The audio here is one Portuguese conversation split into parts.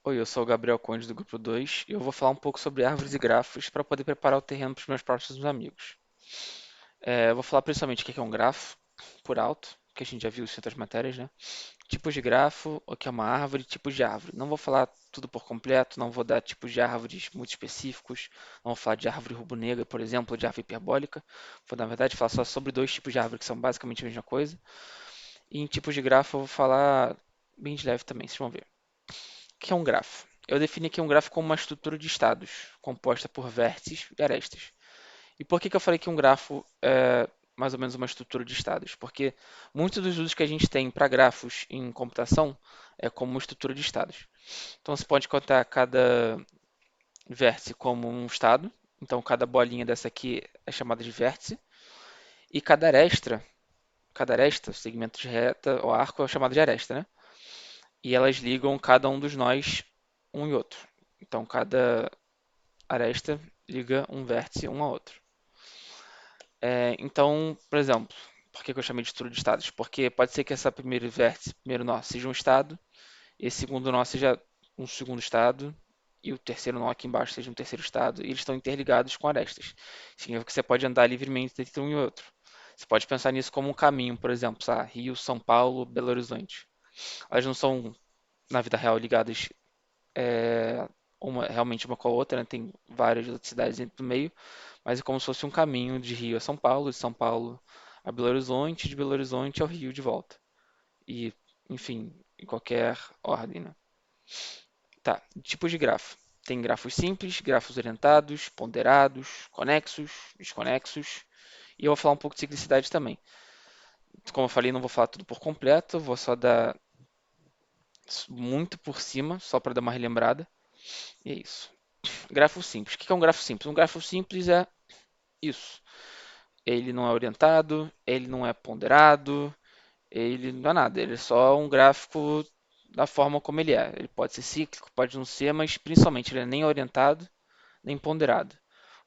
Oi, eu sou o Gabriel Conde do Grupo 2 e eu vou falar um pouco sobre árvores e grafos para poder preparar o terreno para os meus próximos amigos. Eu vou falar principalmente o que é um grafo, por alto, que a gente já viu isso em outras matérias, né? Tipos de grafo, o que é uma árvore, tipos de árvore. Não vou falar tudo por completo, não vou dar tipos de árvores muito específicos, não vou falar de árvore rubro-negra, por exemplo, ou de árvore hiperbólica. Vou, na verdade, falar só sobre dois tipos de árvore que são basicamente a mesma coisa. E em tipos de grafo eu vou falar bem de leve também, vocês vão ver. O que é um grafo? Eu defini aqui um grafo como uma estrutura de estados, composta por vértices e arestas. E por que eu falei que um grafo é mais ou menos uma estrutura de estados? Porque muitos dos usos que a gente tem para grafos em computação é como uma estrutura de estados. Então você pode contar cada vértice como um estado. Então cada bolinha dessa aqui é chamada de vértice. E cada aresta, segmento de reta ou arco é chamado de aresta, né? E elas ligam cada um dos nós um e outro. Então cada aresta liga um vértice um ao outro. Então, por exemplo, por que eu chamei de estrutura de estados? Porque pode ser que essa primeiro vértice, primeiro nó, seja um estado, e esse segundo nó seja um segundo estado, e o terceiro nó aqui embaixo seja um terceiro estado, e eles estão interligados com arestas. Significa que você pode andar livremente entre um e outro. Você pode pensar nisso como um caminho, por exemplo, sabe? Rio, São Paulo, Belo Horizonte. Elas não são, na vida real, ligadas realmente uma com a outra, né? Tem várias outras cidades dentro do meio, mas é como se fosse um caminho de Rio a São Paulo, de São Paulo a Belo Horizonte, de Belo Horizonte ao Rio de volta. E, enfim, em qualquer ordem, né? Tá, tipos de grafo. Tem grafos simples, grafos orientados, ponderados, conexos, desconexos. E eu vou falar um pouco de ciclicidade também. Como eu falei, não vou falar tudo por completo, vou só dar muito por cima, só para dar uma relembrada. E é isso. Grafo simples. O que é um grafo simples? Um grafo simples é isso. Ele não é orientado, ele não é ponderado, ele não é nada. Ele é só um gráfico da forma como ele é. Ele pode ser cíclico, pode não ser, mas principalmente ele é nem orientado, nem ponderado.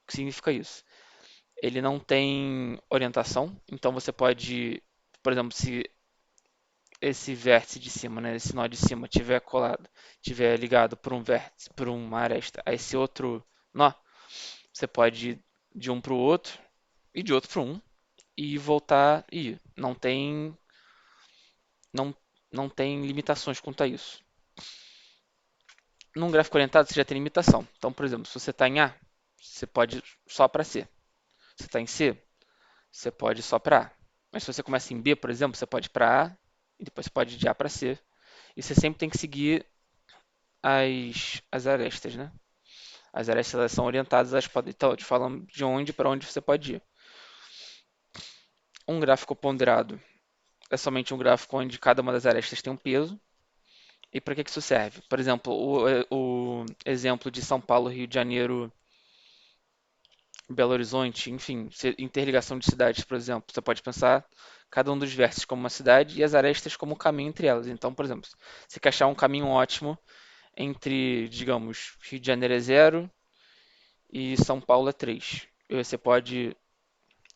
O que significa isso? Ele não tem orientação, então você pode, por exemplo, se esse vértice de cima, né, esse nó de cima tiver colado, tiver ligado por um vértice, por uma aresta a esse outro nó, você pode ir de um para o outro e de outro para um e voltar e ir. Não, não tem limitações quanto a isso. Num gráfico orientado você já tem limitação. Então, por exemplo, se você está em A, você pode ir só para C. Se você está em C, você pode ir só para A. Mas se você começa em B, por exemplo, você pode ir para A e depois você pode ir de A para C. E você sempre tem que seguir as arestas, né? As arestas elas são orientadas, elas podem, então, te falam de onde para onde você pode ir. Um gráfico ponderado é somente um gráfico onde cada uma das arestas tem um peso. E para que isso serve? Por exemplo, o exemplo de São Paulo, Rio de Janeiro, Belo Horizonte, enfim, interligação de cidades, por exemplo. Você pode pensar cada um dos vértices como uma cidade e as arestas como um caminho entre elas. Então, por exemplo, você quer achar um caminho ótimo entre, digamos, Rio de Janeiro é 0 e São Paulo é 3. Você pode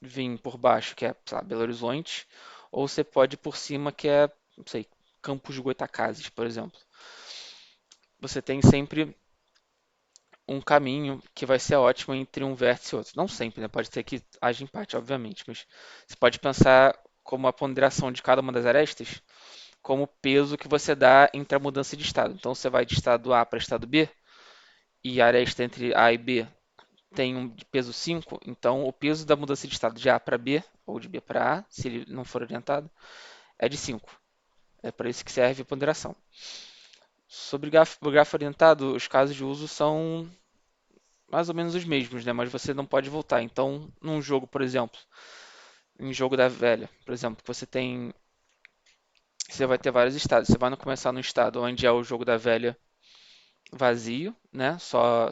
vir por baixo, que é, sei lá, Belo Horizonte, ou você pode ir por cima, que é, não sei, Campos de Goytacazes, por exemplo. Você tem sempre um caminho que vai ser ótimo entre um vértice e outro. Não sempre, né? Pode ser que haja empate, obviamente, mas você pode pensar como a ponderação de cada uma das arestas como o peso que você dá entre a mudança de estado. Então você vai de estado A para estado B e a aresta entre A e B tem um de peso 5, então o peso da mudança de estado de A para B ou de B para A, se ele não for orientado, é de 5. É para isso que serve a ponderação. Sobre o grafo orientado, os casos de uso são mais ou menos os mesmos, né? Mas você não pode voltar. Então, num jogo, por exemplo, em jogo da velha, por exemplo, você vai ter vários estados. Você vai começar no estado onde é o jogo da velha vazio, né? Só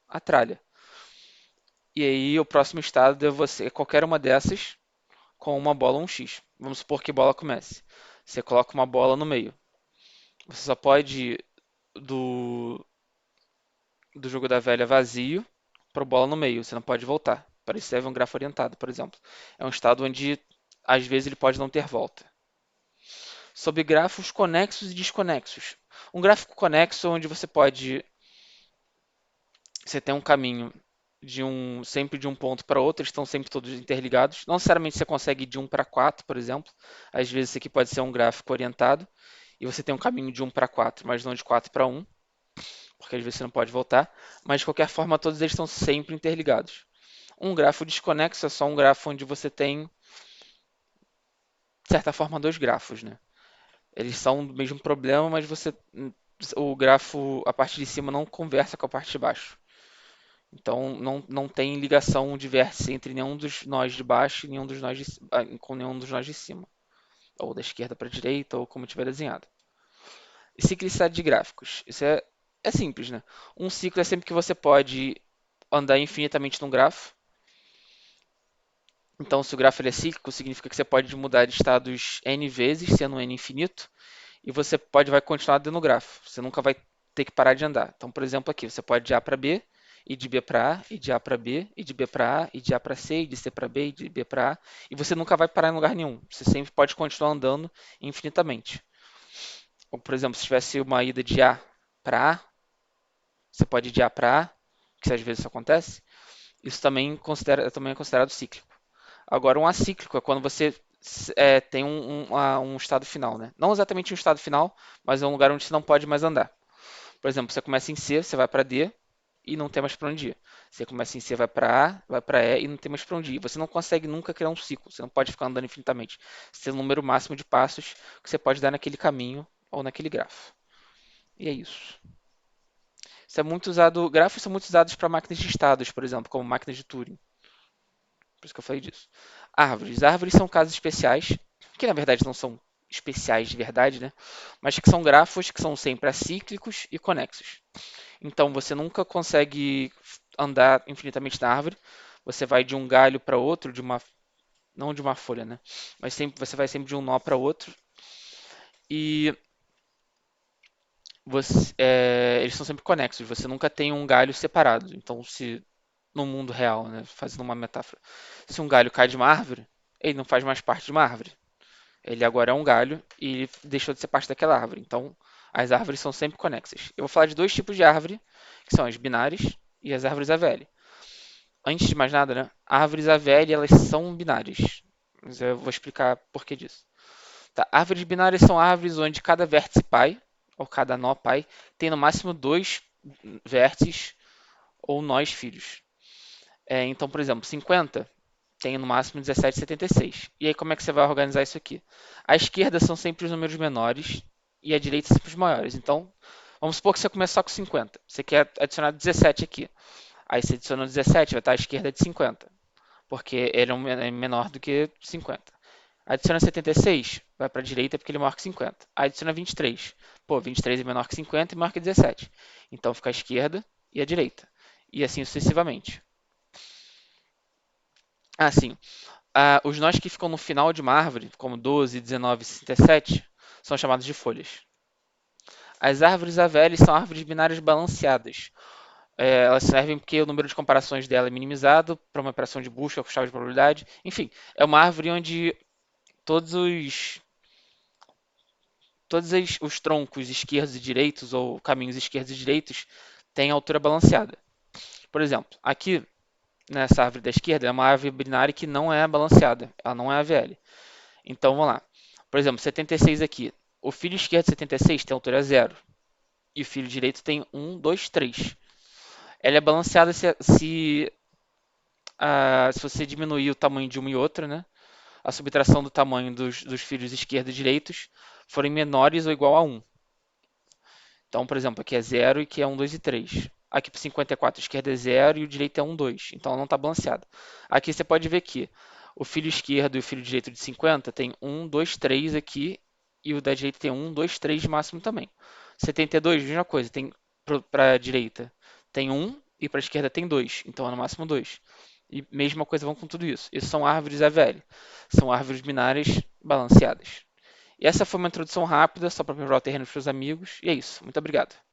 a tralha. E aí o próximo estado é você, qualquer uma dessas com uma bola 1x. Vamos supor que bola comece. Você coloca uma bola no meio. Você só pode ir do jogo da velha vazio para bola no meio. Você não pode voltar. Para isso serve um grafo orientado, por exemplo. É um estado onde às vezes ele pode não ter volta. sobre grafos conexos e desconexos. Um gráfico conexo onde você tem um caminho sempre de um ponto para outro, eles estão sempre todos interligados. Não necessariamente você consegue ir de um para 4, por exemplo. Às vezes isso aqui pode ser um gráfico orientado e você tem um caminho de um para 4, mas não de 4 para um, porque às vezes você não pode voltar. Mas de qualquer forma, todos eles estão sempre interligados. Um grafo desconexo é só um grafo onde você tem, de certa forma, dois grafos, né? Eles são do mesmo problema, mas o grafo, a parte de cima não conversa com a parte de baixo. Então não tem ligação de vértice entre nenhum dos nós de baixo e nenhum dos com nenhum dos nós de cima. Ou da esquerda para a direita, ou como tiver desenhado. E ciclicidade de gráficos. É simples, né? Um ciclo é sempre que você pode andar infinitamente num grafo. Então, se o grafo ele é cíclico, significa que você pode mudar de estados n vezes, sendo um n infinito, e você vai continuar dentro do grafo. Você nunca vai ter que parar de andar. Então, por exemplo, aqui você pode ir de A para B, e de B para A, e de A para B, e de B para A, e de A para C, e de C para B, e de B para A, e você nunca vai parar em lugar nenhum. Você sempre pode continuar andando infinitamente. Ou, por exemplo, se tivesse uma ida de A para A, você pode ir de A para A, que às vezes isso acontece. Isso também é considerado cíclico. Agora, um acíclico é quando você tem um estado final, né? Não exatamente um estado final, mas é um lugar onde você não pode mais andar. Por exemplo, você começa em C, você vai para D e não tem mais para onde ir. Você começa em C, vai para A, vai para E e não tem mais para onde ir. Você não consegue nunca criar um ciclo. Você não pode ficar andando infinitamente. Você tem um número máximo de passos que você pode dar naquele caminho ou naquele grafo. E é isso. Isso é muito usado. Grafos são muito usados para máquinas de estados, por exemplo, como máquinas de Turing. Por isso que eu falei disso. Árvores. Árvores são casos especiais, que na verdade não são especiais de verdade, né? Mas que são grafos que são sempre acíclicos e conexos. Então você nunca consegue andar infinitamente na árvore. Você vai de um galho para outro, não de uma folha, né? Mas você vai sempre de um nó para outro. E eles são sempre conexos. Você nunca tem um galho separado. Então, se no mundo real, né, fazendo uma metáfora, se um galho cai de uma árvore, ele não faz mais parte de uma árvore. Ele agora é um galho e deixou de ser parte daquela árvore. Então, as árvores são sempre conexas. Eu vou falar de dois tipos de árvore, que são as binárias e as árvores AVL. Antes de mais nada, né, árvores AVL elas são binárias. Mas eu vou explicar por que disso. Tá, árvores binárias são árvores onde cada vértice pai, ou cada nó pai, tem no máximo dois vértices ou nós filhos. Então, por exemplo, 50 tem no máximo 17,76. E aí, como é que você vai organizar isso aqui? À esquerda são sempre os números menores e à direita sempre os maiores. Então, vamos supor que você começar com 50. Você quer adicionar 17 aqui. Aí você adiciona 17, vai estar à esquerda de 50, porque ele é menor do que 50. Adiciona 76, vai para a direita porque ele é maior que 50. Adiciona 23. Pô, 23 é menor que 50 e maior que 17. Então fica a esquerda e a direita. E assim sucessivamente. Assim, os nós que ficam no final de uma árvore, como 12, 19 e 67, são chamados de folhas. As árvores AVL são árvores binárias balanceadas. Elas servem porque o número de comparações dela é minimizado para uma operação de busca com chave de probabilidade. Enfim, é uma árvore onde todos os os troncos esquerdos e direitos, ou caminhos esquerdos e direitos, têm altura balanceada. Por exemplo, aqui nessa árvore da esquerda é uma árvore binária que não é balanceada, ela não é AVL. Então vamos lá. Por exemplo, 76 aqui. O filho esquerdo de 76 tem altura zero e o filho direito tem 1, 2, 3. Ela é balanceada se você diminuir o tamanho de uma e outra, né? A subtração do tamanho dos filhos esquerdo e direitos forem menores ou igual a 1. Então, por exemplo, aqui é 0 e aqui é 1, 2 e 3. Aqui para 54, a esquerda é 0 e o direito é 1, 2. Então ela não está balanceada. Aqui você pode ver que o filho esquerdo e o filho direito de 50 tem 1, 2, 3 aqui e o da direita tem 1, 2, 3 de máximo também. 72, mesma coisa, tem para a direita tem 1 e para a esquerda tem 2. Então é no máximo 2. E mesma coisa vão com tudo isso. Isso são árvores AVL. São árvores binárias balanceadas. E essa foi uma introdução rápida, só para preparar o terreno para os amigos. E é isso. Muito obrigado.